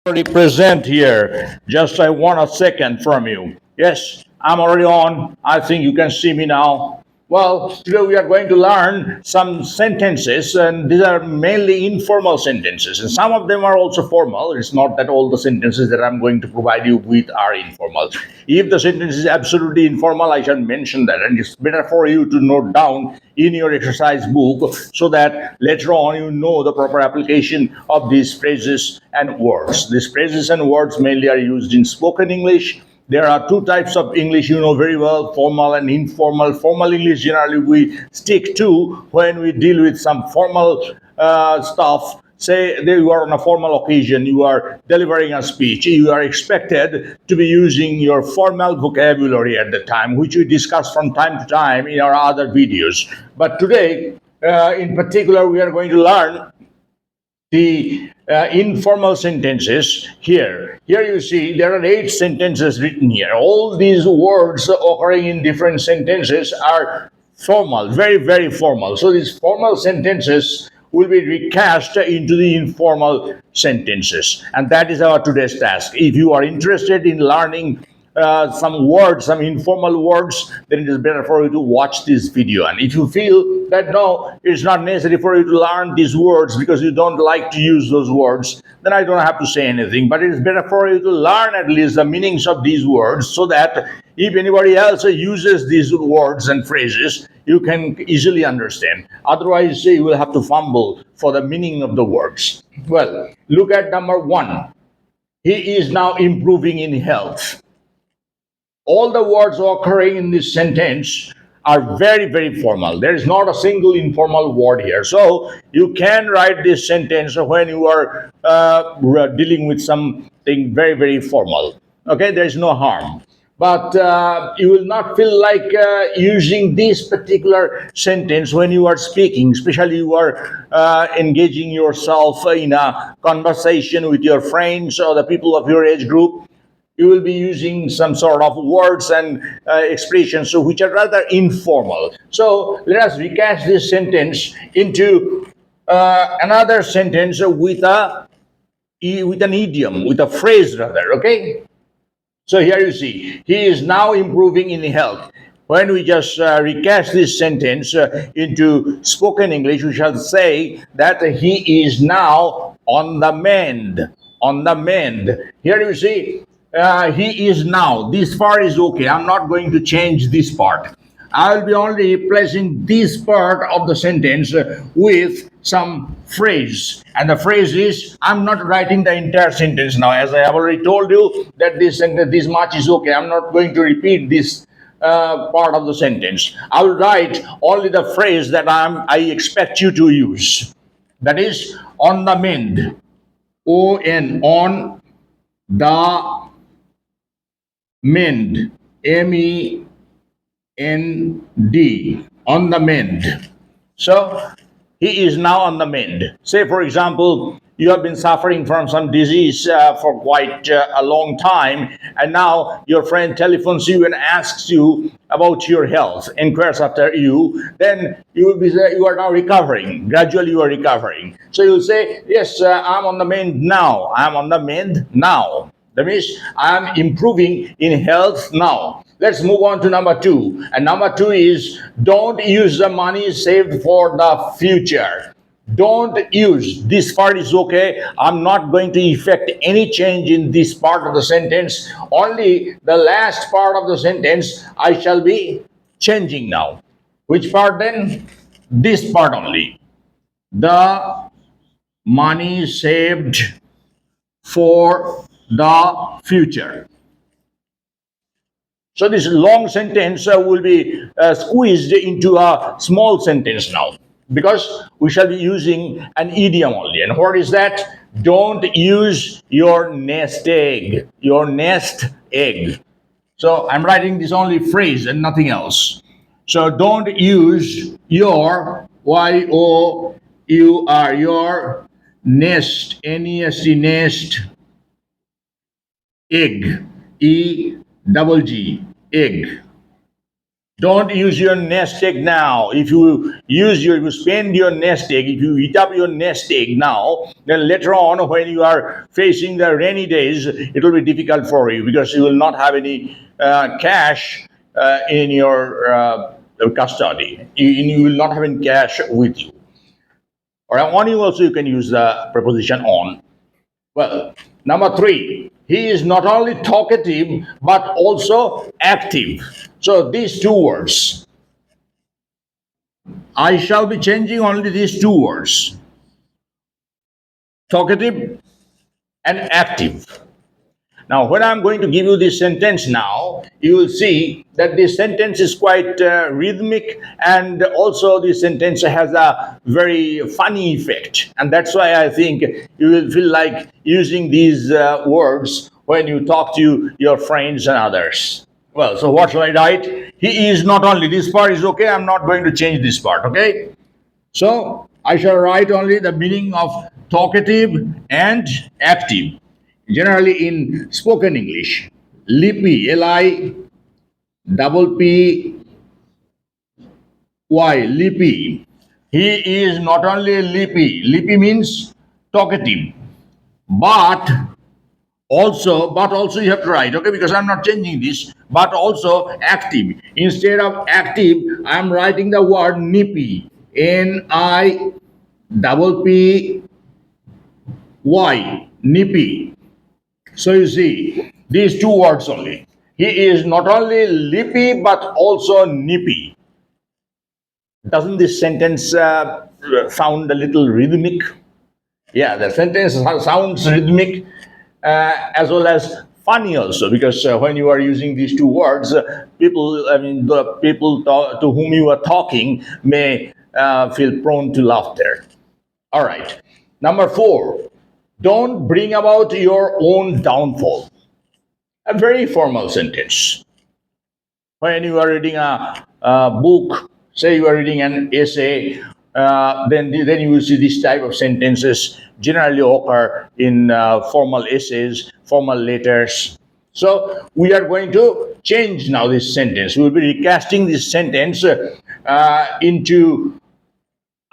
Already present here. Just I want a second from you. Yes, I'm already on. I think you can see me now. Well, today we are going to learn some sentences, and these are mainly informal sentences, and some of them are also formal. It's not that all the sentences that I'm going to provide you with are informal. If the sentence is absolutely informal, I shall mention that, and it's better for you to note down in your exercise book so that later on you know the proper application of these phrases and words. These phrases and words mainly are used in spoken English. There are two types of English you know very well, formal and informal. Formal English generally we stick to when we deal with some formal stuff. Say that you are on a formal occasion, you are delivering a speech, you are expected to be using your formal vocabulary at the time, which we discuss from time to time in our other videos. But today, in particular, we are going to learn the informal sentences here. Here you see there are 8 sentences written here. All these words occurring in different sentences are formal, very, very formal. So these formal sentences will be recast into the informal sentences. And that is our today's task. If you are interested in learning some words, some informal words, then it is better for you to watch this video. And if you feel that no, it's not necessary for you to learn these words because you don't like to use those words, then I don't have to say anything. But it is better for you to learn at least the meanings of these words so that if anybody else uses these words and phrases, you can easily understand. Otherwise, you will have to fumble for the meaning of the words. Well, look at number 1. He is now improving in health. All the words occurring in this sentence are very, very formal. There is not a single informal word here. So you can write this sentence when you are dealing with something very, very formal. Okay, there is no harm. But you will not feel like using this particular sentence when you are speaking, especially you are engaging yourself in a conversation with your friends or the people of your age group. You will be using some sort of words and expressions so which are rather informal. So let us recast this sentence into another sentence with an idiom, with a phrase rather. Okay. So here you see, he is now improving in health. When we just recast this sentence into spoken English, we shall say that he is now on the mend. On the mend. Here you see, he is now. This part is okay. I'm not going to change this part. I will be only replacing this part of the sentence with some phrase. And the phrase is, I'm not writing the entire sentence now. As I have already told you that this sentence, this much is okay. I'm not going to repeat this part of the sentence. I will write only the phrase that I expect you to use. That is, on the mend. on the mend. MEND, on the mend. So he is now on the mend. Say, for example, you have been suffering from some disease for quite a long time, and now your friend telephones you and asks you about your health, inquires after you. Then you will be you are now recovering. Gradually, you are recovering. So you'll say, "Yes, I'm on the mend now. I'm on the mend now." That means I'm improving in health now. Let's move on to number 2. And number 2 is don't use the money saved for the future. Don't use. This part is okay. I'm not going to effect any change in this part of the sentence. Only the last part of the sentence I shall be changing now. Which part then? This part only. The money saved for the future. So this long sentence will be squeezed into a small sentence now because we shall be using an idiom only. And what is that? Don't use your nest egg. Your nest egg. So I'm writing this only phrase and nothing else. So don't use your YOUR, your nest, NEST, nest egg, EGG, egg. Don't use your nest egg now. If you spend your nest egg, if you eat up your nest egg now, then later on, when you are facing the rainy days, it will be difficult for you because you will not have any cash in your custody. You will not have any cash with you. Or on you also, you can use the preposition on. Well, number three, he is not only talkative but also active. So these two words, I shall be changing only these two words, talkative and active. Now, when I'm going to give you this sentence now, you will see that this sentence is quite rhythmic, and also this sentence has a very funny effect. And that's why I think you will feel like using these words when you talk to your friends and others. Well, so what shall I write? He is not only, this part is okay, I'm not going to change this part, okay? So I shall write only the meaning of talkative and active. Generally in spoken English, lippy, L-I double P Y, lippy. He is not only lippy. Lippy means talkative, but also you have to write, okay, because I'm not changing this, but also active. Instead of active, I'm writing the word nippy, N-I double P Y, nippy. So you see, these two words only. He is not only lippy but also nippy. Doesn't this sentence sound a little rhythmic? Yeah, the sentence sounds rhythmic as well as funny also, because when you are using these two words, the people to whom you are talking may feel prone to laughter. All right. Number four, don't bring about your own downfall. A very formal sentence. When you are reading a book, say you are reading an essay, then you will see this type of sentences generally occur in formal essays, formal letters. So we are going to change now this sentence. We will be recasting this sentence into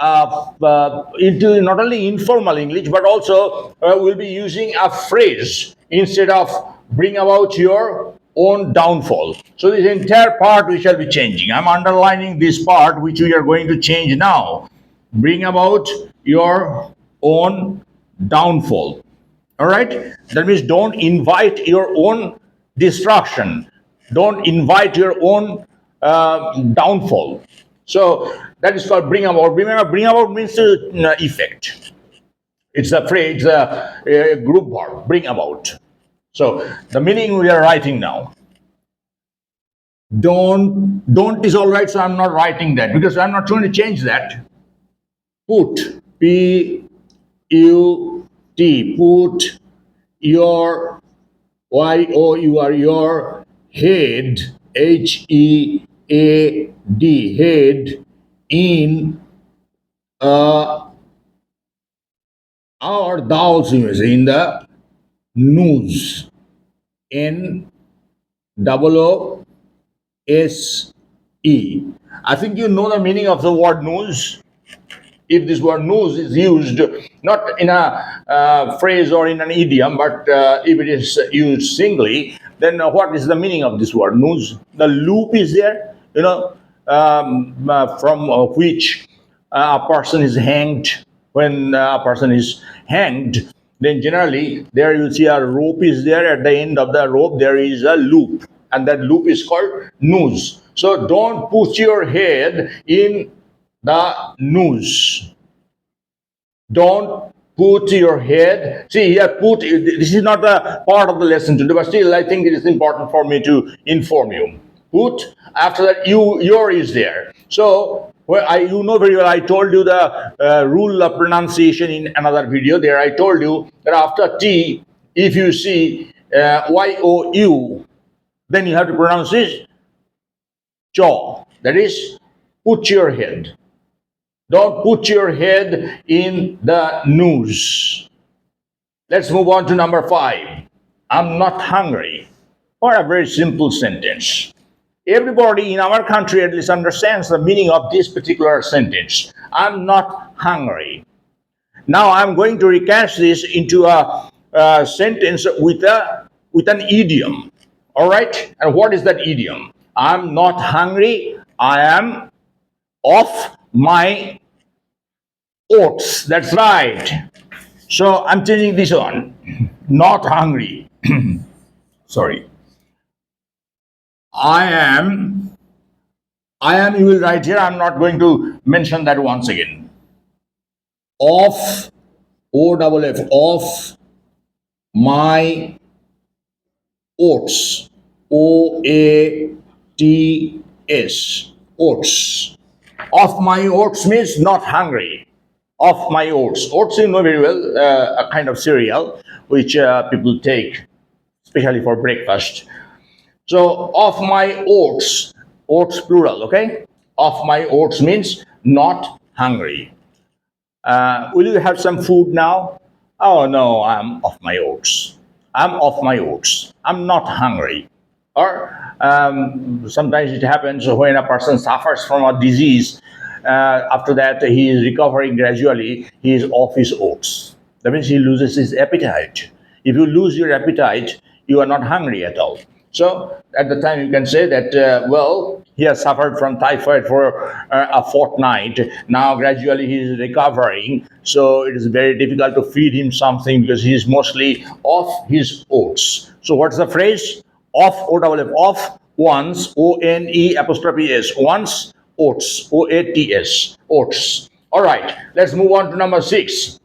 not only informal English, but also we'll be using a phrase instead of bring about your own downfall. So this entire part we shall be changing. I'm underlining this part which we are going to change now. Bring about your own downfall. All right? That means don't invite your own destruction. Don't invite your own downfall. So that is called bring about. Bring about means effect. It's a phrase, a group verb, bring about. So the meaning we are writing now. Don't is all right, so I'm not writing that because I'm not trying to change that. Put, P-U-T, put your, Y-O-U-R, your head, H-E-A-D, head, in our thou's in the news, N double O S E. I think you know the meaning of the word news. If this word news is used not in a phrase or in an idiom, but if it is used singly, then what is the meaning of this word news? The loop is there, from which a person is hanged. When a person is hanged, then generally there you see a rope is there. At the end of the rope, there is a loop, and that loop is called noose. So don't put your head in the noose. Don't put your head. See here, put. This is not a part of the lesson today, but still, I think it is important for me to inform you. Put, after that, your is there. So, you know very well. I told you the rule of pronunciation in another video. There, I told you that after T, if you see Y-O-U, then you have to pronounce this jaw. That is, put your head. Don't put your head in the noose. Let's move on to number 5. I'm not hungry. Or a very simple sentence. Everybody in our country at least understands the meaning of this particular sentence. I'm not hungry. Now I'm going to recast this into a sentence with an idiom. All right? And what is that idiom? I'm not hungry. I am off my oats. That's right. So I'm changing this on. Not hungry. Sorry. I am. I am. You will write here. I'm not going to mention that once again. Off. O double F. Off my oats. O A T S. Oats. Off my oats means not hungry. Off my oats. Oats you know very well, a kind of cereal which people take, especially for breakfast. So off my oats, oats plural, okay? Off my oats means not hungry. Will you have some food now? Oh no, I'm off my oats. I'm off my oats. I'm not hungry. Or sometimes it happens when a person suffers from a disease. After that, he is recovering gradually. He is off his oats. That means he loses his appetite. If you lose your appetite, you are not hungry at all. So at the time, you can say that, well, he has suffered from typhoid for a fortnight. Now, gradually, he is recovering. So it is very difficult to feed him something because he is mostly off his oats. So, what's the phrase? Off, O double F, off once, O N E apostrophe S, once oats, O A T S, oats. All right, let's move on to number 6.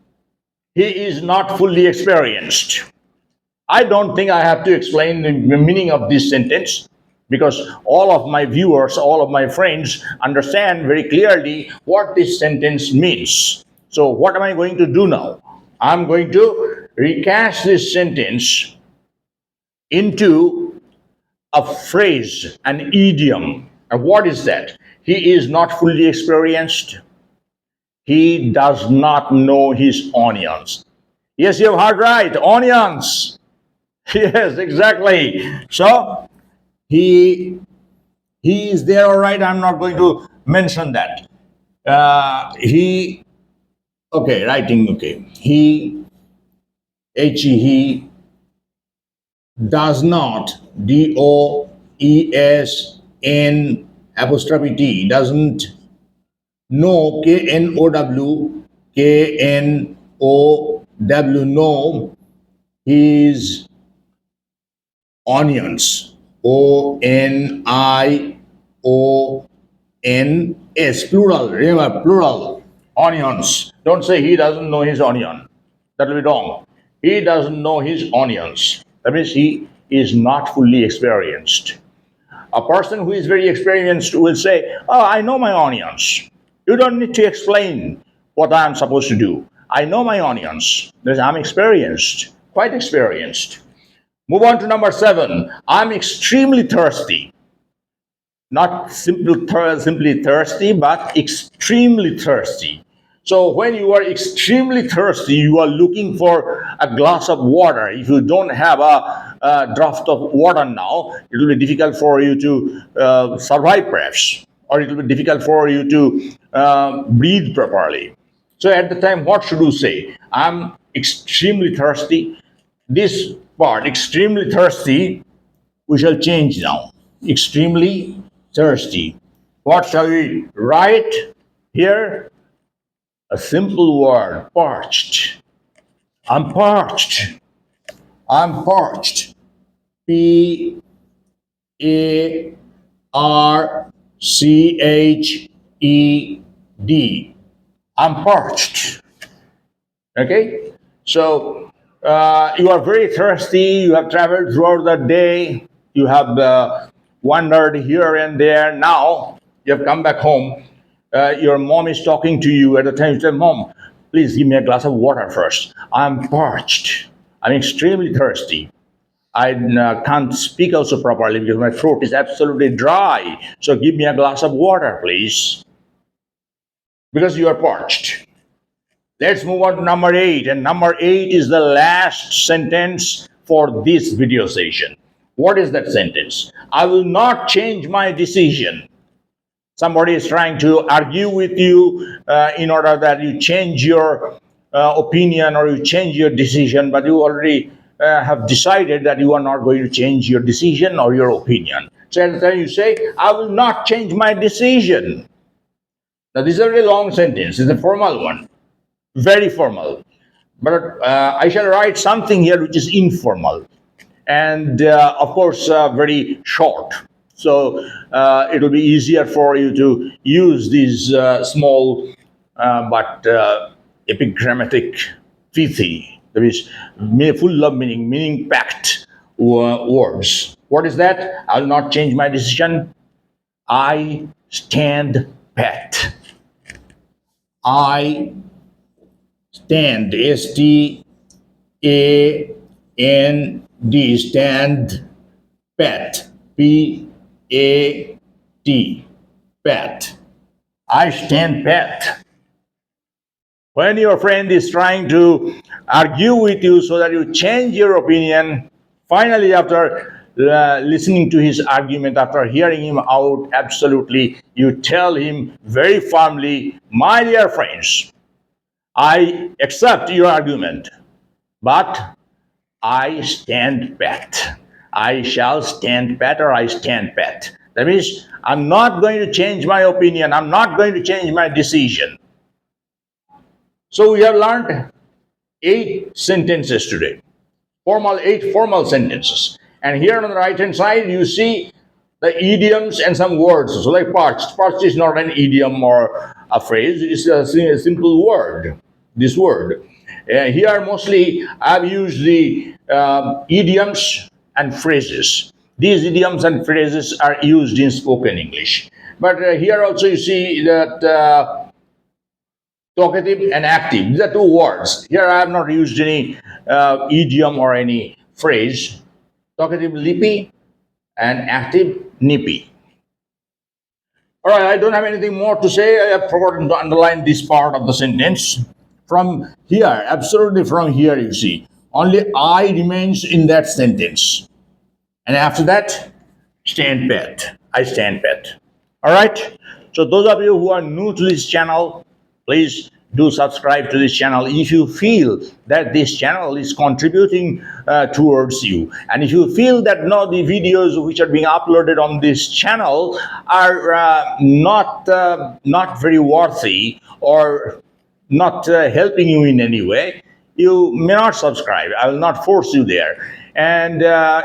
He is not fully experienced. I don't think I have to explain the meaning of this sentence because all of my viewers, all of my friends understand very clearly what this sentence means. So, what am I going to do now? I'm going to recast this sentence into a phrase, an idiom. And what is that? He is not fully experienced. He does not know his onions. Yes, you have heard right. Onions. Yes, exactly. So he is there, all right. I'm not going to mention that. He okay, writing okay. He does not DOESN apostrophe T doesn't know KNOW know his onions. ONIONS, plural. Remember, plural. Onions. Don't say he doesn't know his onion. That will be wrong. He doesn't know his onions. That means he is not fully experienced. A person who is very experienced will say, oh, I know my onions. You don't need to explain what I'm supposed to do. I know my onions. I'm experienced, quite experienced. Move on to number 7. I'm extremely thirsty. Not simply thirsty, but extremely thirsty. So when you are extremely thirsty, you are looking for a glass of water. If you don't have a draught of water now, it will be difficult for you to survive, perhaps, or it will be difficult for you to breathe properly. So at the time, what should you say? I'm extremely thirsty. This part, extremely thirsty, we shall change now. Extremely thirsty. What shall we write here? A simple word, parched. I'm parched. I'm parched. PARCHED. I'm parched. Okay? So you are very thirsty. You have traveled throughout the day. You have wandered here and there. Now you have come back home. Your mom is talking to you. At the time you say, Mom, please give me a glass of water first. I'm parched. I'm extremely thirsty. I can't speak also properly because my throat is absolutely dry. So give me a glass of water, please. Because you are parched. Let's move on to number 8. And number 8 is the last sentence for this video session. What is that sentence? I will not change my decision. Somebody is trying to argue with you in order that you change your opinion or you change your decision, but you already have decided that you are not going to change your decision or your opinion. So at the time you say, I will not change my decision. Now, this is a very long sentence. It's a formal one, very formal. But I shall write something here which is informal and, of course, very short. So it will be easier for you to use these small but epigrammatic pithy, that is full of meaning, meaning packed words. What is that? I will not change my decision. I stand pat. I stand, STAND, stand pat, PAT, pat. I stand pat. When your friend is trying to argue with you so that you change your opinion, finally, after listening to his argument, after hearing him out absolutely, you tell him very firmly, my dear friends, I accept your argument, but I stand pat. I shall stand pat or I stand pat. That means I'm not going to change my opinion. I'm not going to change my decision. So we have learned 8 sentences today. Eight formal sentences. And here on the right hand side, you see the idioms and some words. So like parched. Parched is not an idiom or a phrase. It is a simple word. This word. Here mostly I've used the idioms and phrases. These idioms and phrases are used in spoken English. But here also you see that talkative and active. These are two words. Here I have not used any idiom or any phrase. Talkative lippy and active nippy. All right, I don't have anything more to say. I have forgotten to underline this part of the sentence. From here, absolutely from here, you see, only I remains in that sentence. And after that, stand pat. I stand pat. All right. So those of you who are new to this channel, please do subscribe to this channel if you feel that this channel is contributing towards you, and if you feel that no, the videos which are being uploaded on this channel are not very worthy or not helping you in any way, you may not subscribe. I will not force you there. And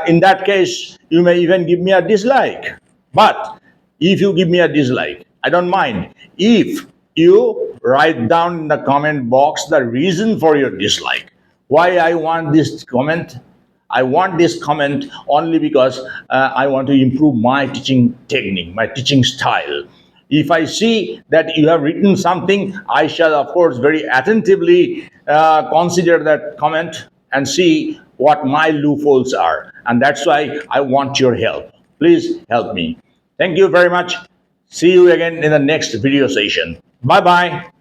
in that case, you may even give me a dislike. But if you give me a dislike, I don't mind. If you write down in the comment box the reason for your dislike, why I want this comment, I want this comment only because I want to improve my teaching technique, my teaching style. If I see that you have written something, I shall, of course, very attentively consider that comment and see what my loopholes are. And that's why I want your help. Please help me. Thank you very much. See you again in the next video session. Bye bye.